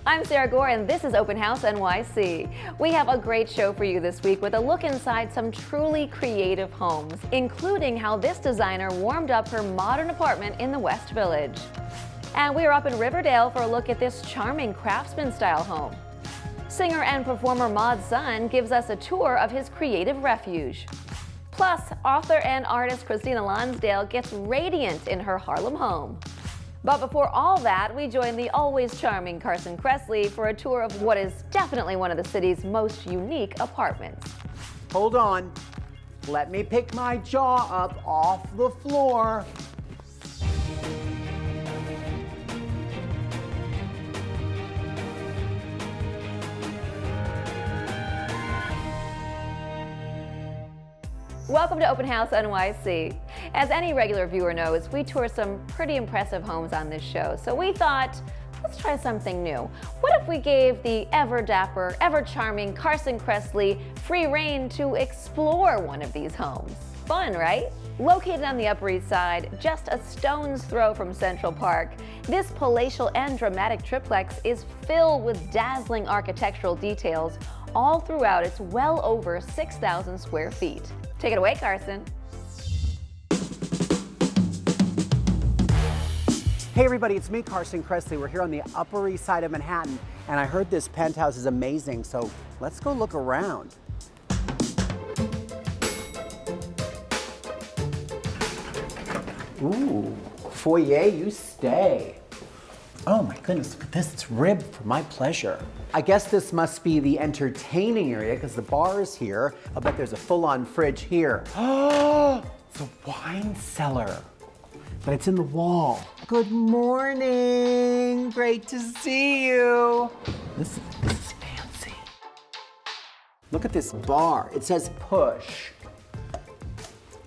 I'm Sarah Gore, and this is Open House NYC. We have a great show for you this week with a look inside some truly creative homes, including how this designer warmed up her modern apartment in the West Village. And we are up in Riverdale for a look at this charming craftsman-style home. Singer and performer Maud's son gives us a tour of his creative refuge. Plus, author and artist Christina Lonsdale gets radiant in her Harlem home. But before all that, we join the always charming Carson Kressley for a tour of what is definitely one of the city's most unique apartments. Hold on. Let me pick my jaw up off the floor. Welcome to Open House NYC. As any regular viewer knows, we tour some pretty impressive homes on this show, so we thought, let's try something new. What if we gave the ever-dapper, ever-charming Carson Kressley free rein to explore one of these homes? Fun, right? Located on the Upper East Side, just a stone's throw from Central Park, this palatial and dramatic triplex is filled with dazzling architectural details all throughout its well over 6,000 square feet. Take it away, Carson. Hey everybody, it's me, Carson Kressley. We're here on the Upper East Side of Manhattan, and I heard this penthouse is amazing, so let's go look around. Ooh, foyer, you stay. Oh my goodness, look at this, it's ribbed for my pleasure. I guess this must be the entertaining area because the bar is here. I'll bet there's a full-on fridge here. Oh, it's a wine cellar, but it's in the wall. Good morning, great to see you. This is fancy. Look at this bar, it says push.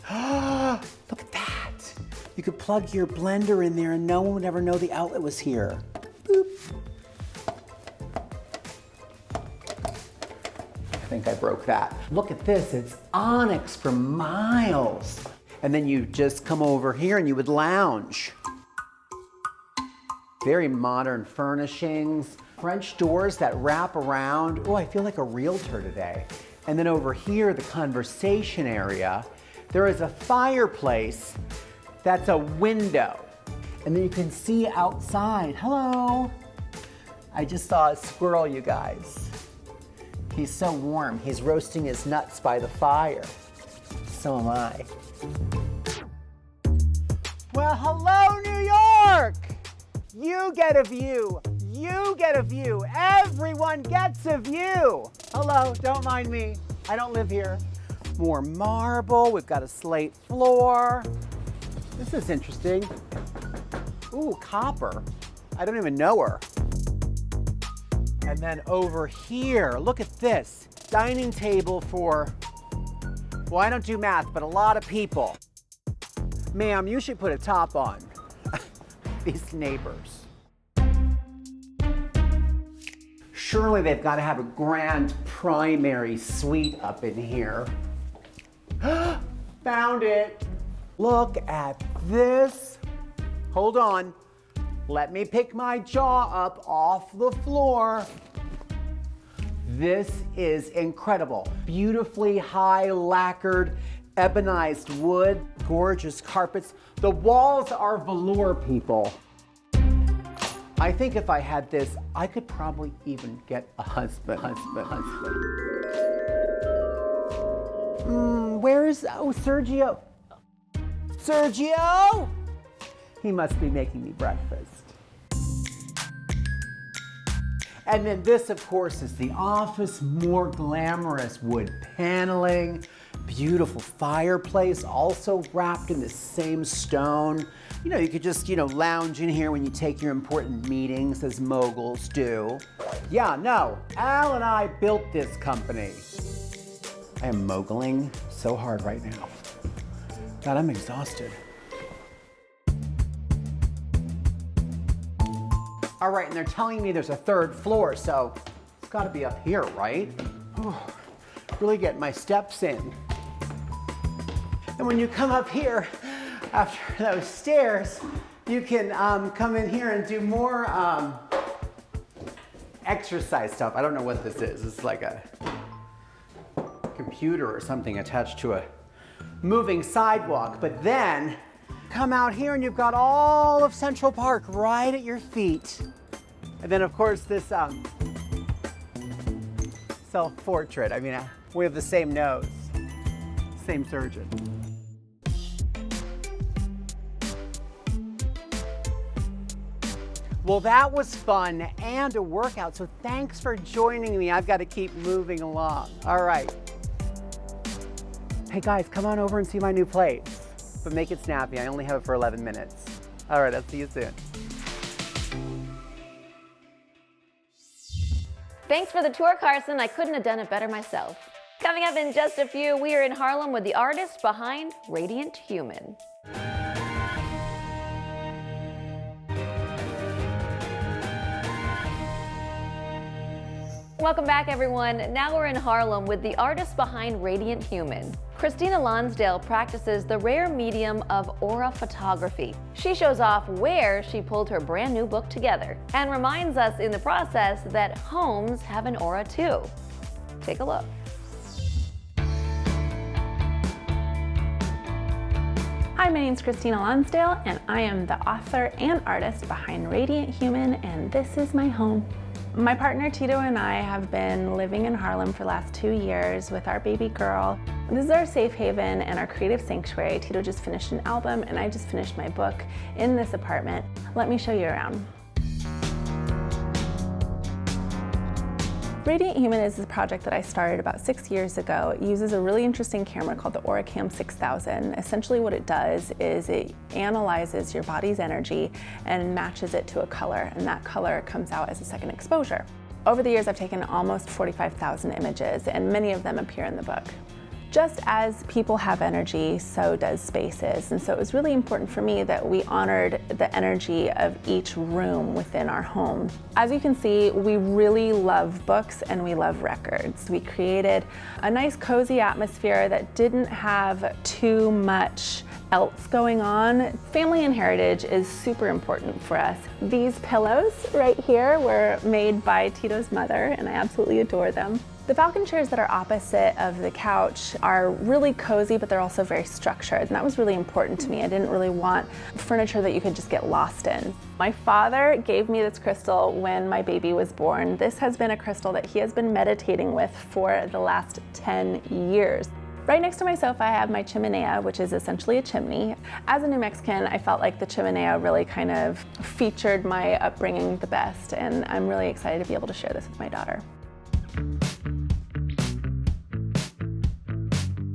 Look at that. You could plug your blender in there and no one would ever know the outlet was here. Boop. I think I broke that. Look at this, it's onyx for miles. And then you just come over here and you would lounge. Very modern furnishings, French doors that wrap around. Oh, I feel like a realtor today. And then over here, the conversation area, there is a fireplace that's a window. And then you can see outside. Hello. I just saw a squirrel, you guys. He's so warm. He's roasting his nuts by the fire. So am I. Well, hello, New York. You get a view. You get a view. Everyone gets a view. Hello, don't mind me. I don't live here. More marble. We've got a slate floor. This is interesting. Ooh, copper. I don't even know her. And then over here, look at this. Dining table for, well, I don't do math, but a lot of people. Ma'am, you should put a top on. These neighbors. Surely they've got to have a grand primary suite up in here. Found it. Look at this. Hold on. Let me pick my jaw up off the floor. This is incredible. Beautifully high lacquered, ebonized wood, gorgeous carpets. The walls are velour, people. I think if I had this, I could probably even get a husband. Where's, oh, Sergio? Sergio? He must be making me breakfast. And then this, of course, is the office, more glamorous wood paneling, beautiful fireplace, also wrapped in the same stone. You know, you could just, lounge in here when you take your important meetings, as moguls do. Yeah, no, Al and I built this company. I am mogling so hard right now. God, I'm exhausted. All right, and they're telling me there's a third floor, so it's gotta be up here, right? Really get my steps in. And when you come up here, after those stairs, you can come in here and do more exercise stuff. I don't know what this is. It's like a computer or something attached to a moving sidewalk. But then come out here and you've got all of Central Park right at your feet. And then of course this self-portrait. I mean, we have the same nose, same surgeon. Well, that was fun and a workout, so thanks for joining me. I've got to keep moving along. All right. Hey guys, come on over and see my new place, but make it snappy. I only have it for 11 minutes. All right, I'll see you soon. Thanks for the tour, Carson. I couldn't have done it better myself. Coming up in just a few, we are in Harlem with the artist behind Radian Human. Welcome back, everyone. Now we're in Harlem with the artist behind Radian Human. Christina Lonsdale practices the rare medium of aura photography. She shows off where she pulled her brand new book together and reminds us in the process that homes have an aura too. Take a look. Hi, my name's Christina Lonsdale, and I am the author and artist behind Radiant Human, and this is my home. My partner Tito and I have been living in Harlem for the last 2 years with our baby girl. This is our safe haven and our creative sanctuary. Tito just finished an album and I just finished my book in this apartment. Let me show you around. Radiant Human is a project that I started about 6 years ago. It uses a really interesting camera called the AuraCam 6000. Essentially what it does is it analyzes your body's energy and matches it to a color, and that color comes out as a second exposure. Over the years I've taken almost 45,000 images, and many of them appear in the book. Just as people have energy, so does spaces. And so it was really important for me that we honored the energy of each room within our home. As you can see, we really love books and we love records. We created a nice cozy atmosphere that didn't have too much else going on. Family and heritage is super important for us. These pillows right here were made by Tito's mother, and I absolutely adore them. The falcon chairs that are opposite of the couch are really cozy, but they're also very structured, and that was really important to me. I didn't really want furniture that you could just get lost in. My father gave me this crystal when my baby was born. This has been a crystal that he has been meditating with for the last 10 years. Right next to my sofa, I have my chimenea, which is essentially a chimney. As a New Mexican, I felt like the chimenea really kind of featured my upbringing the best, and I'm really excited to be able to share this with my daughter.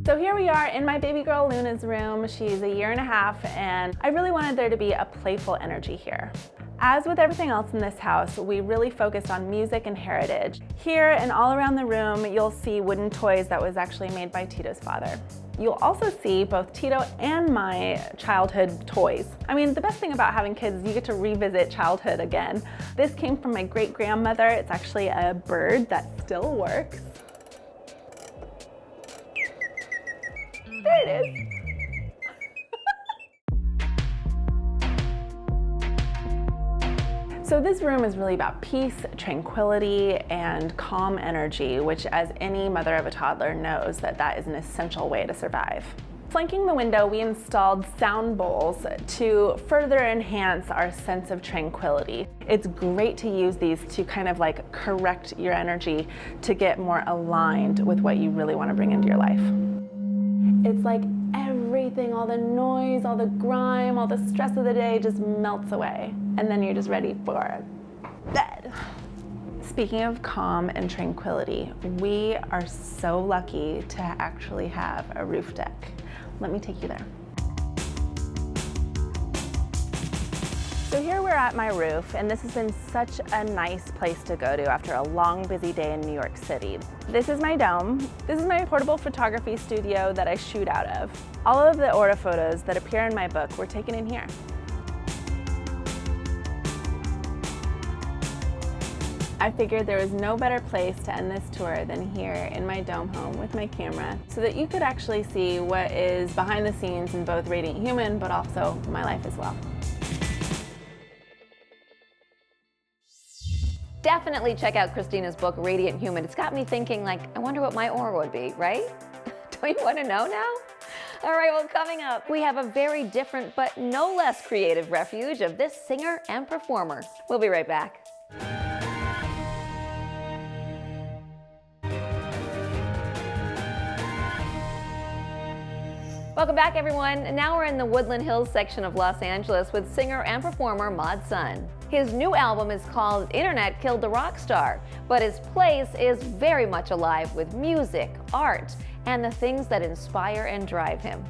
So here we are in my baby girl Luna's room. She's 1.5 years, and I really wanted there to be a playful energy here. As with everything else in this house, we really focused on music and heritage. Here and all around the room, you'll see wooden toys that was actually made by Tito's father. You'll also see both Tito and my childhood toys. I mean, the best thing about having kids is you get to revisit childhood again. This came from my great-grandmother. It's actually a bird that still works. There it is. So this room is really about peace, tranquility, and calm energy, which as any mother of a toddler knows that is an essential way to survive. Flanking the window, we installed sound bowls to further enhance our sense of tranquility. It's great to use these to kind of like correct your energy to get more aligned with what you really want to bring into your life. It's like everything, all the noise, all the grime, all the stress of the day just melts away. And then you're just ready for bed. Speaking of calm and tranquility, we are so lucky to actually have a roof deck. Let me take you there. So here we're at my roof, and this has been such a nice place to go to after a long, busy day in New York City. This is my dome. This is my portable photography studio that I shoot out of. All of the aura photos that appear in my book were taken in here. I figured there was no better place to end this tour than here in my dome home with my camera so that you could actually see what is behind the scenes in both Radiant Human, but also my life as well. Definitely check out Christina's book, Radian Human. It's got me thinking, like, I wonder what my aura would be, right? Don't you want to know now? All right, well, coming up, we have a very different but no less creative refuge of this singer and performer. We'll be right back. Welcome back, everyone. Now we're in the Woodland Hills section of Los Angeles with singer and performer Mod Sun. His new album is called Internet Killed the Rock Star, but his place is very much alive with music, art, and the things that inspire and drive him.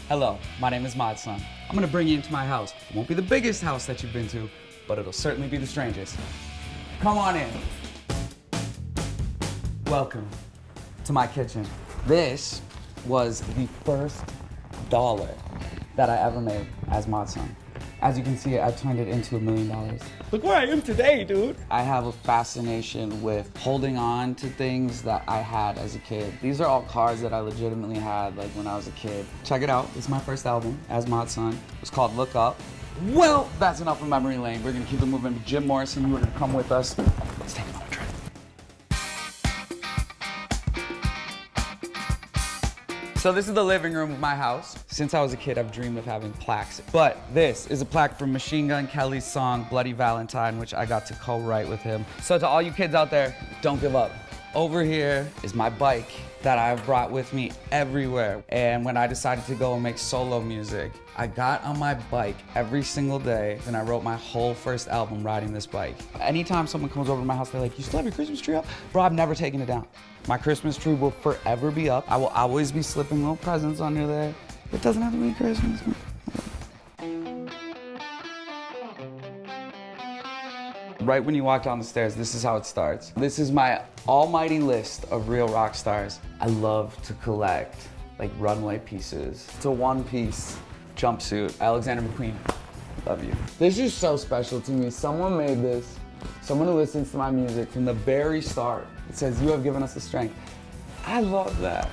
Hello, my name is Mod Sun. I'm gonna bring you into my house. It won't be the biggest house that you've been to, but it'll certainly be the strangest. Come on in. Welcome to my kitchen. This was the first dollar that I ever made as Mod Sun. As you can see, I turned it into $1 million. Look where I am today, dude. I have a fascination with holding on to things that I had as a kid. These are all cars that I legitimately had like when I was a kid. Check it out, this is my first album as Mod Sun. It's called Look Up. Well, that's enough of memory lane. We're gonna keep it moving. Jim Morrison, you are gonna come with us. Let's take it on a trip. So this is the living room of my house. Since I was a kid, I've dreamed of having plaques. But this is a plaque from Machine Gun Kelly's song, Bloody Valentine, which I got to co-write with him. So to all you kids out there, don't give up. Over here is my bike that I've brought with me everywhere. And when I decided to go and make solo music, I got on my bike every single day and I wrote my whole first album riding this bike. Anytime someone comes over to my house, they're like, you still have your Christmas tree up? Bro, I've never taken it down. My Christmas tree will forever be up. I will always be slipping little presents under there. It doesn't have to be Christmas. Right when you walk down the stairs, this is how it starts. This is my almighty list of real rock stars. I love to collect like runway pieces. It's a one-piece jumpsuit. Alexander McQueen, love you. This is so special to me. Someone made this. Someone who listens to my music from the very start. It says, you have given us the strength. I love that.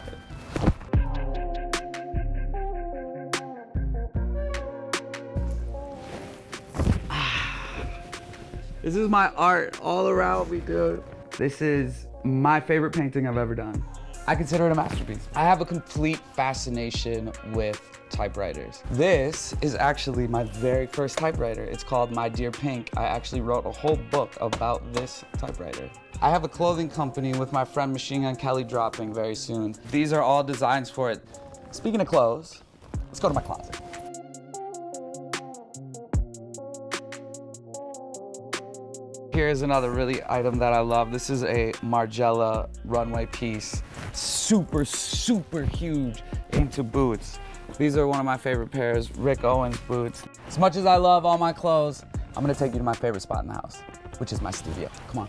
This is my art all around me, dude. This is my favorite painting I've ever done. I consider it a masterpiece. I have a complete fascination with typewriters. This is actually my very first typewriter. It's called My Dear Pink. I actually wrote a whole book about this typewriter. I have a clothing company with my friend Machine Gun Kelly dropping very soon. These are all designs for it. Speaking of clothes, let's go to my closet. Here's another really item that I love. This is a Margiela runway piece. Super, super huge into boots. These are one of my favorite pairs, Rick Owens boots. As much as I love all my clothes, I'm gonna take you to my favorite spot in the house, which is my studio. Come on.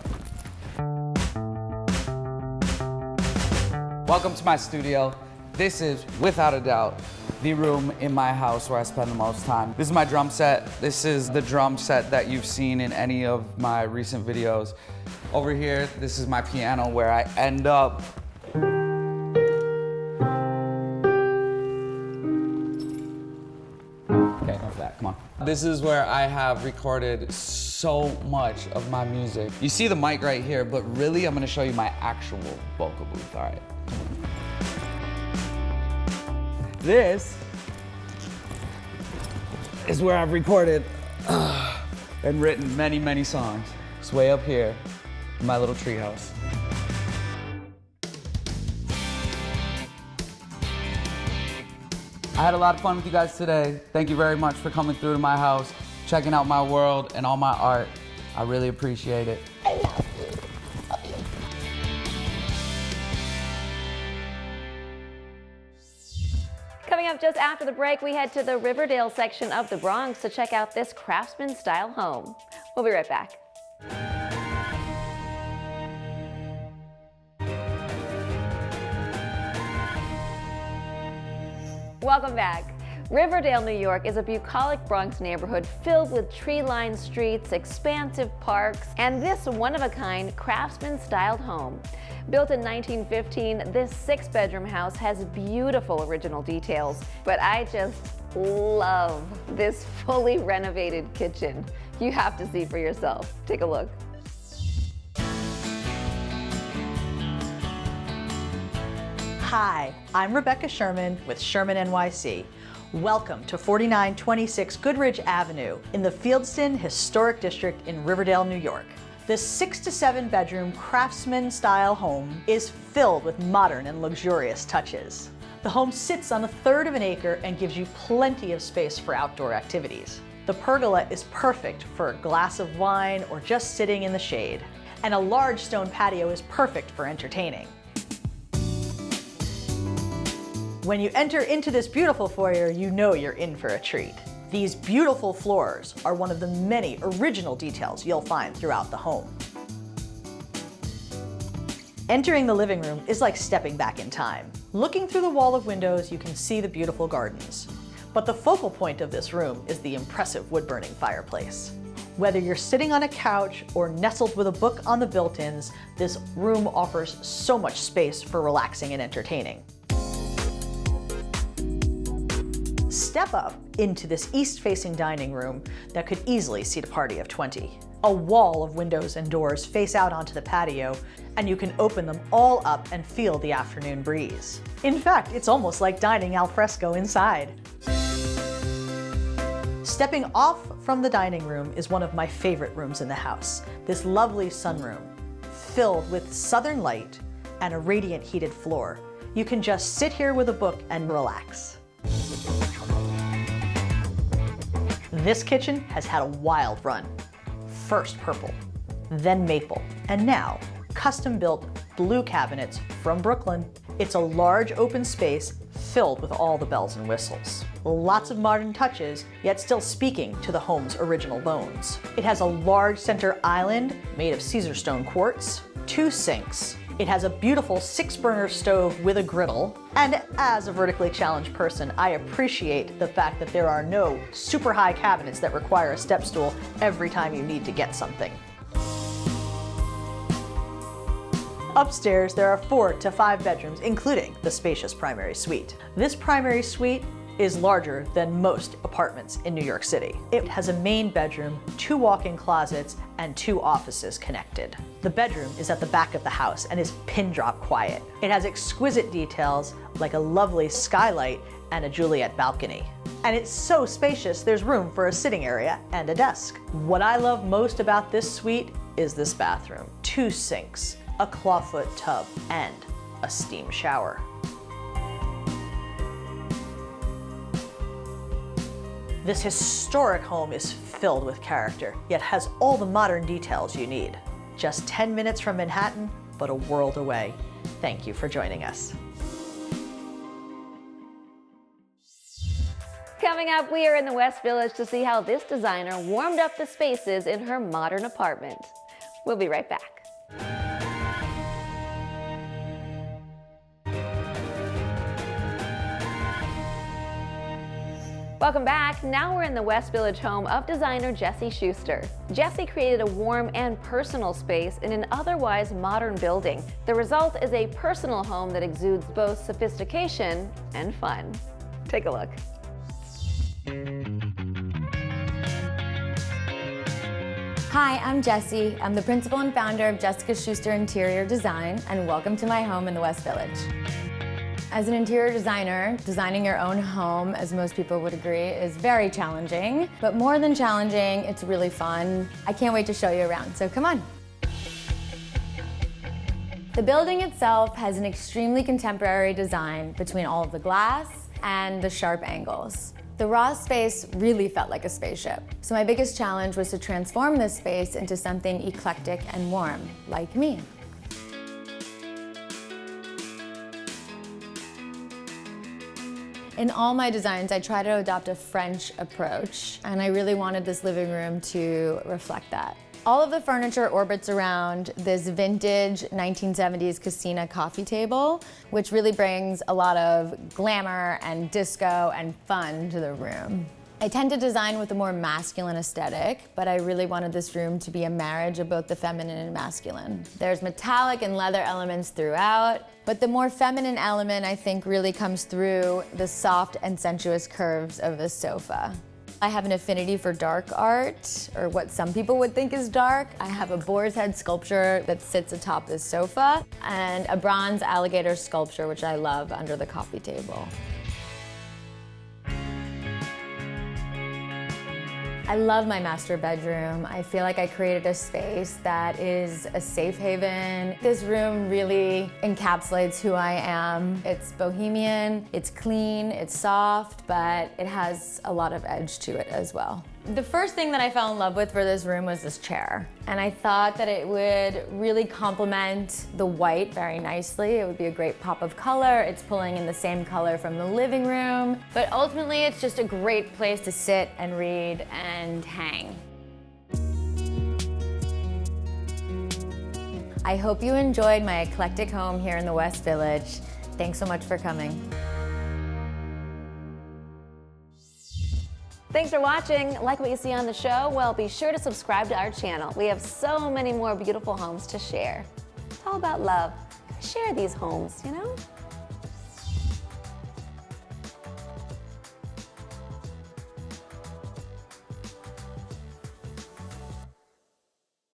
Welcome to my studio. This is, without a doubt, the room in my house where I spend the most time. This is my drum set. This is the drum set that you've seen in any of my recent videos. Over here, this is my piano where I end up. Okay, enough of that, come on. This is where I have recorded so much of my music. You see the mic right here, but really I'm gonna show you my actual vocal booth, all right? This is where I've recorded and written many, many songs. It's way up here in my little treehouse. I had a lot of fun with you guys today. Thank you very much for coming through to my house, checking out my world and all my art. I really appreciate it. Coming up just after the break, we head to the Riverdale section of the Bronx to check out this craftsman-style home. We'll be right back. Welcome back. Riverdale, New York is a bucolic Bronx neighborhood filled with tree-lined streets, expansive parks, and this one-of-a-kind craftsman-styled home. Built in 1915, this 6-bedroom house has beautiful original details, but I just love this fully renovated kitchen. You have to see for yourself. Take a look. Hi, I'm Rebeca Sherman with Sherman NYC. Welcome to 4926 Goodridge Avenue in the Fieldston Historic District in Riverdale, New York. This 6 to 7 bedroom craftsman-style home is filled with modern and luxurious touches. The home sits on 1/3 of an acre and gives you plenty of space for outdoor activities. The pergola is perfect for a glass of wine or just sitting in the shade. And a large stone patio is perfect for entertaining. When you enter into this beautiful foyer, you know you're in for a treat. These beautiful floors are one of the many original details you'll find throughout the home. Entering the living room is like stepping back in time. Looking through the wall of windows, you can see the beautiful gardens. But the focal point of this room is the impressive wood-burning fireplace. Whether you're sitting on a couch or nestled with a book on the built-ins, this room offers so much space for relaxing and entertaining. Step up into this east-facing dining room that could easily seat a party of 20. A wall of windows and doors face out onto the patio, and you can open them all up and feel the afternoon breeze. In fact, it's almost like dining al fresco inside. Stepping off from the dining room is one of my favorite rooms in the house. This lovely sunroom, filled with southern light and a radiant heated floor. You can just sit here with a book and relax. This kitchen has had a wild run. First purple, then maple, and now custom-built blue cabinets from Brooklyn. It's a large open space filled with all the bells and whistles. Lots of modern touches, yet still speaking to the home's original bones. It has a large center island made of Caesar stone quartz, 2 sinks. It has a beautiful 6-burner stove with a griddle. And as a vertically challenged person, I appreciate the fact that there are no super high cabinets that require a step stool every time you need to get something. Upstairs, there are 4 to 5 bedrooms, including the spacious primary suite. This primary suite is larger than most apartments in New York City. It has a main bedroom, 2 walk-in closets, and 2 offices connected. The bedroom is at the back of the house and is pin-drop quiet. It has exquisite details like a lovely skylight and a Juliet balcony. And it's so spacious, there's room for a sitting area and a desk. What I love most about this suite is this bathroom. 2 sinks, a clawfoot tub, and a steam shower. This historic home is filled with character, yet has all the modern details you need. Just 10 minutes from Manhattan, but a world away. Thank you for joining us. Coming up, we are in the West Village to see how this designer warmed up the spaces in her modern apartment. We'll be right back. Welcome back. Now we're in the West Village home of designer Jessie Schuster. Jessie created a warm and personal space in an otherwise modern building. The result is a personal home that exudes both sophistication and fun. Take a look. Hi, I'm Jessie. I'm the principal and founder of Jessica Schuster Interior Design, and welcome to my home in the West Village. As an interior designer, designing your own home, as most people would agree, is very challenging. But more than challenging, it's really fun. I can't wait to show you around, so come on. The building itself has an extremely contemporary design between all of the glass and the sharp angles. The raw space really felt like a spaceship. So my biggest challenge was to transform this space into something eclectic and warm, like me. In all my designs, I try to adopt a French approach, and I really wanted this living room to reflect that. All of the furniture orbits around this vintage 1970s Casina coffee table, which really brings a lot of glamour and disco and fun to the room. I tend to design with a more masculine aesthetic, but I really wanted this room to be a marriage of both the feminine and masculine. There's metallic and leather elements throughout, but the more feminine element I think really comes through the soft and sensuous curves of the sofa. I have an affinity for dark art, or what some people would think is dark. I have a boar's head sculpture that sits atop this sofa, and a bronze alligator sculpture, which I love, under the coffee table. I love my master bedroom. I feel like I created a space that is a safe haven. This room really encapsulates who I am. It's bohemian, it's clean, it's soft, but it has a lot of edge to it as well. The first thing that I fell in love with for this room was this chair. And I thought that it would really complement the white very nicely. It would be a great pop of color. It's pulling in the same color from the living room. But ultimately, it's just a great place to sit and read and hang. I hope you enjoyed my eclectic home here in the West Village. Thanks so much for coming. Thanks for watching. Like what you see on the show? Well, be sure to subscribe to our channel. We have so many more beautiful homes to share. It's all about love. Share these homes, you know?